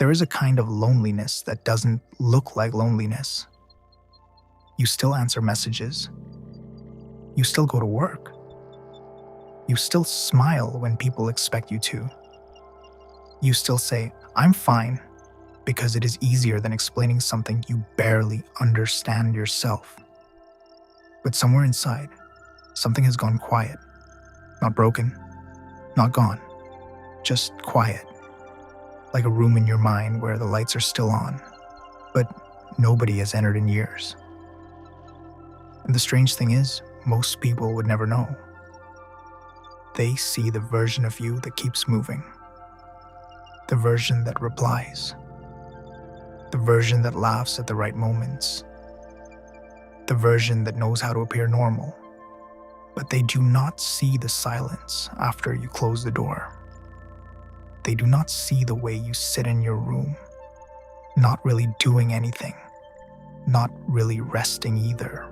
There is a kind of loneliness that doesn't look like loneliness. You still answer messages. You still go to work. You still smile when people expect you to. You still say, "I'm fine," because it is easier than explaining something you barely understand yourself. But somewhere inside, something has gone quiet. Not broken, not gone, just quiet. Like a room in your mind where the lights are still on, but nobody has entered in years. And the strange thing is, most people would never know. They see the version of you that keeps moving. The version that replies. The version that laughs at the right moments. The version that knows how to appear normal. But they do not see the silence after you close the door. They do not see the way you sit in your room, not really doing anything, not really resting either.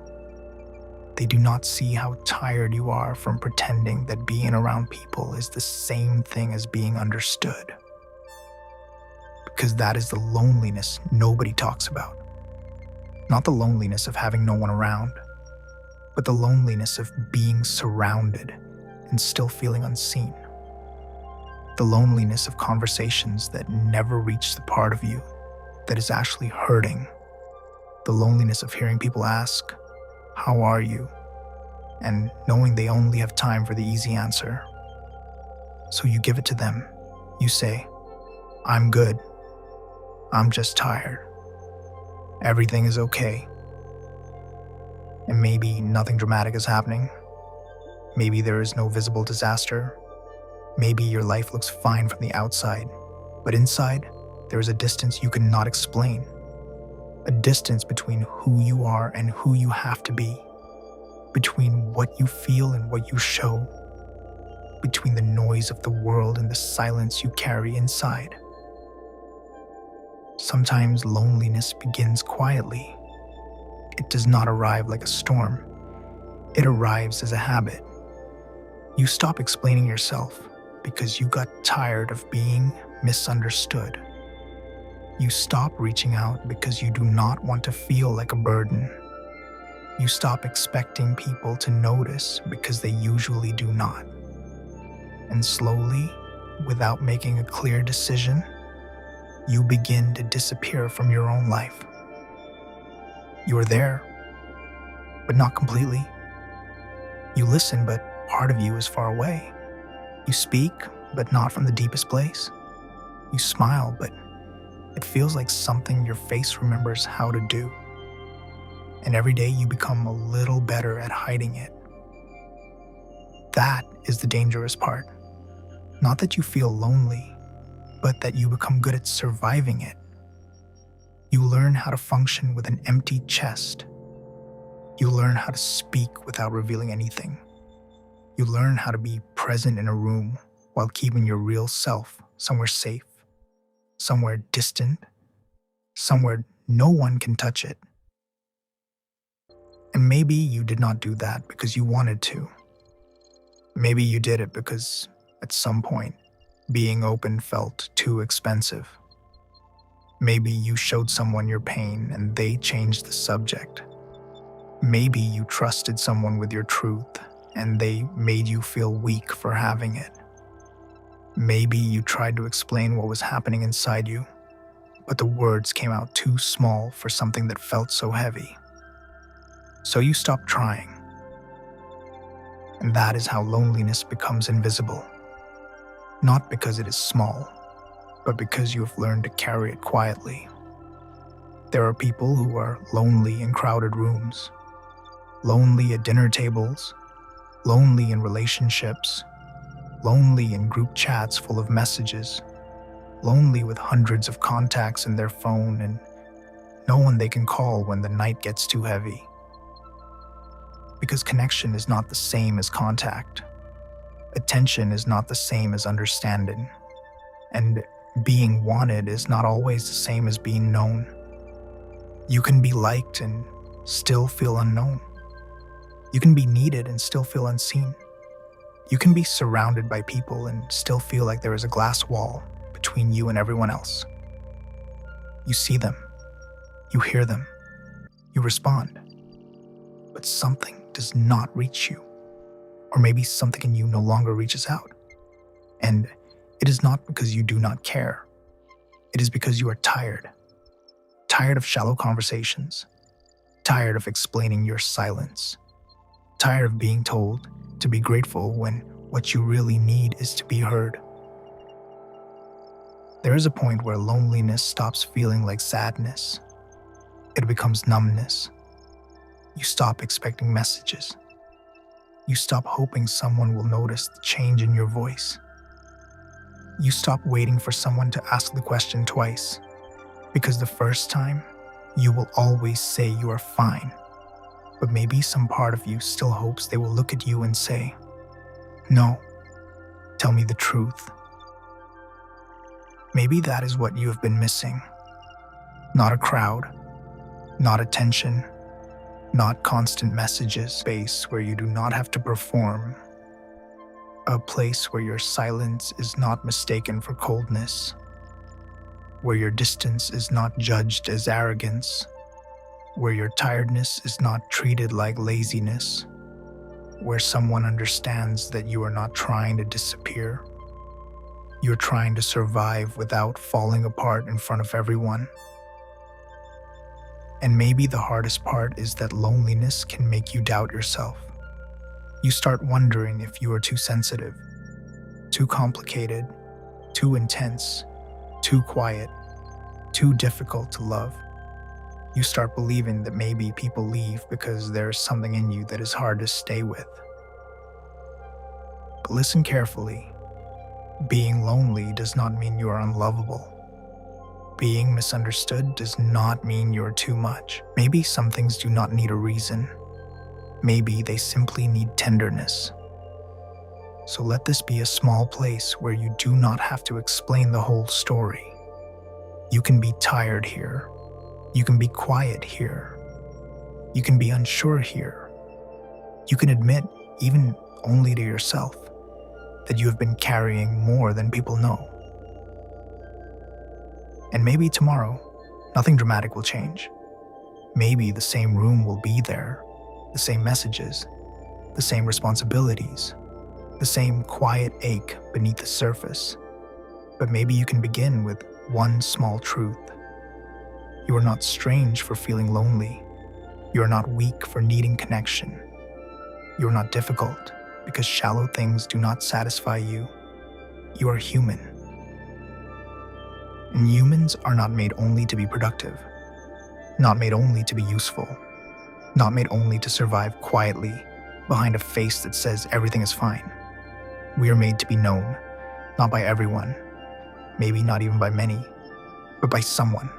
They do not see how tired you are from pretending that being around people is the same thing as being understood. Because that is the loneliness nobody talks about. Not the loneliness of having no one around, but the loneliness of being surrounded and still feeling unseen. The loneliness of conversations that never reach the part of you that is actually hurting. The loneliness of hearing people ask, "How are you?" and knowing they only have time for the easy answer. So you give it to them. You say, "I'm good. I'm just tired. Everything is okay." And maybe nothing dramatic is happening. Maybe there is no visible disaster. Maybe your life looks fine from the outside, but inside, there is a distance you cannot explain. A distance between who you are and who you have to be. Between what you feel and what you show. Between the noise of the world and the silence you carry inside. Sometimes loneliness begins quietly. It does not arrive like a storm. It arrives as a habit. You stop explaining yourself because you got tired of being misunderstood. You stop reaching out because you do not want to feel like a burden. You stop expecting people to notice because they usually do not. And slowly, without making a clear decision, you begin to disappear from your own life. You are there, but not completely. You listen, but part of you is far away. You speak, but not from the deepest place. You smile, but it feels like something your face remembers how to do. And every day you become a little better at hiding it. That is the dangerous part. Not that you feel lonely, but that you become good at surviving it. You learn how to function with an empty chest. You learn how to speak without revealing anything. You learn how to be present in a room while keeping your real self somewhere safe, somewhere distant, somewhere no one can touch it. And maybe you did not do that because you wanted to. Maybe you did it because at some point, being open felt too expensive. Maybe you showed someone your pain and they changed the subject. Maybe you trusted someone with your truth and they made you feel weak for having it. Maybe you tried to explain what was happening inside you, but the words came out too small for something that felt so heavy. So you stopped trying. And that is how loneliness becomes invisible. Not because it is small, but because you have learned to carry it quietly. There are people who are lonely in crowded rooms, lonely at dinner tables, lonely in relationships, lonely in group chats full of messages, lonely with hundreds of contacts in their phone and no one they can call when the night gets too heavy. Because connection is not the same as contact. Attention is not the same as understanding. And being wanted is not always the same as being known. You can be liked and still feel unknown. You can be needed and still feel unseen. You can be surrounded by people and still feel like there is a glass wall between you and everyone else. You see them, you hear them, you respond, but something does not reach you. Or maybe something in you no longer reaches out. And it is not because you do not care. It is because you are tired. Tired of shallow conversations. Tired of explaining your silence. Tired of being told to be grateful when what you really need is to be heard. There is a point where loneliness stops feeling like sadness. It becomes numbness. You stop expecting messages. You stop hoping someone will notice the change in your voice. You stop waiting for someone to ask the question twice, because the first time, you will always say you are fine. But maybe some part of you still hopes they will look at you and say, "No, tell me the truth." Maybe that is what you have been missing. Not a crowd, not attention, not constant messages, space where you do not have to perform. A place where your silence is not mistaken for coldness. Where your distance is not judged as arrogance. Where your tiredness is not treated like laziness. Where someone understands that you are not trying to disappear. You're trying to survive without falling apart in front of everyone. And maybe the hardest part is that loneliness can make you doubt yourself. You start wondering if you are too sensitive, too complicated, too intense, too quiet, too difficult to love. You start believing that maybe people leave because there is something in you that is hard to stay with. But listen carefully. Being lonely does not mean you are unlovable. Being misunderstood does not mean you're too much. Maybe some things do not need a reason. Maybe they simply need tenderness. So let this be a small place where you do not have to explain the whole story. You can be tired here. You can be quiet here. You can be unsure here. You can admit, even only to yourself, that you have been carrying more than people know. And maybe tomorrow, nothing dramatic will change. Maybe the same room will be there, the same messages, the same responsibilities, the same quiet ache beneath the surface. But maybe you can begin with one small truth. You are not strange for feeling lonely. You are not weak for needing connection. You are not difficult because shallow things do not satisfy you. You are human. And humans are not made only to be productive, not made only to be useful, not made only to survive quietly behind a face that says everything is fine. We are made to be known, not by everyone, maybe not even by many, but by someone.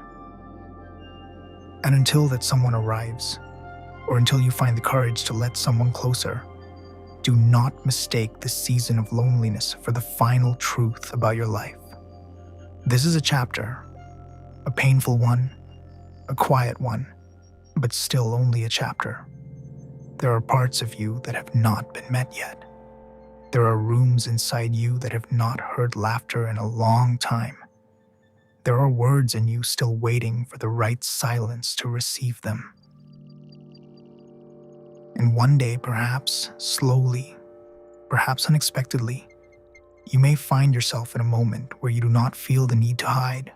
And until that someone arrives, or until you find the courage to let someone closer, do not mistake the season of loneliness for the final truth about your life. This is a chapter, a painful one, a quiet one, but still only a chapter. There are parts of you that have not been met yet. There are rooms inside you that have not heard laughter in a long time. There are words in you still waiting for the right silence to receive them. And one day, perhaps slowly, perhaps unexpectedly, you may find yourself in a moment where you do not feel the need to hide.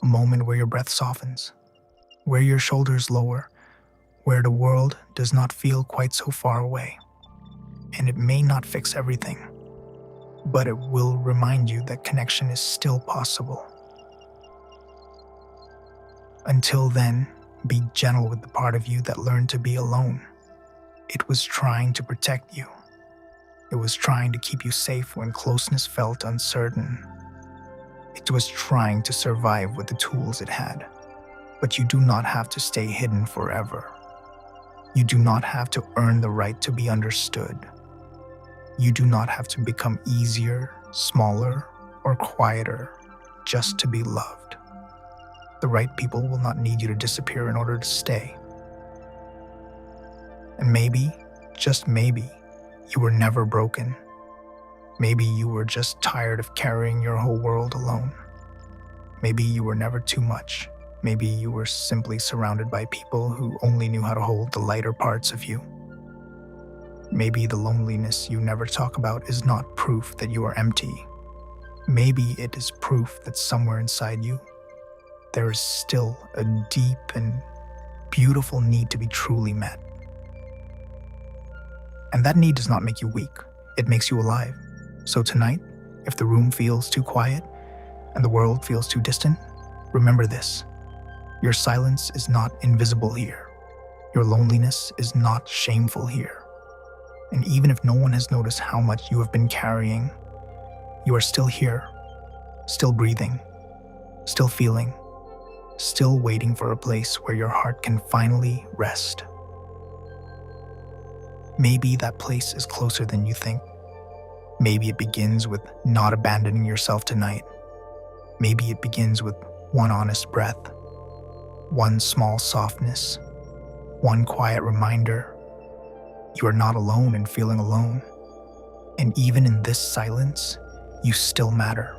A moment where your breath softens, where your shoulders lower, where the world does not feel quite so far away. And it may not fix everything, but it will remind you that connection is still possible. Until then, be gentle with the part of you that learned to be alone. It was trying to protect you. It was trying to keep you safe when closeness felt uncertain. It was trying to survive with the tools it had. But you do not have to stay hidden forever. You do not have to earn the right to be understood. You do not have to become easier, smaller, or quieter just to be loved. The right people will not need you to disappear in order to stay. And maybe, just maybe, you were never broken. Maybe you were just tired of carrying your whole world alone. Maybe you were never too much. Maybe you were simply surrounded by people who only knew how to hold the lighter parts of you. Maybe the loneliness you never talk about is not proof that you are empty. Maybe it is proof that somewhere inside you, there is still a deep and beautiful need to be truly met. And that need does not make you weak, it makes you alive. So tonight, if the room feels too quiet and the world feels too distant, remember this: your silence is not invisible here. Your loneliness is not shameful here. And even if no one has noticed how much you have been carrying, you are still here, still breathing, still feeling, still waiting for a place where your heart can finally rest. Maybe that place is closer than you think. Maybe it begins with not abandoning yourself tonight. Maybe it begins with one honest breath, one small softness, one quiet reminder you are not alone in feeling alone. And even in this silence, you still matter.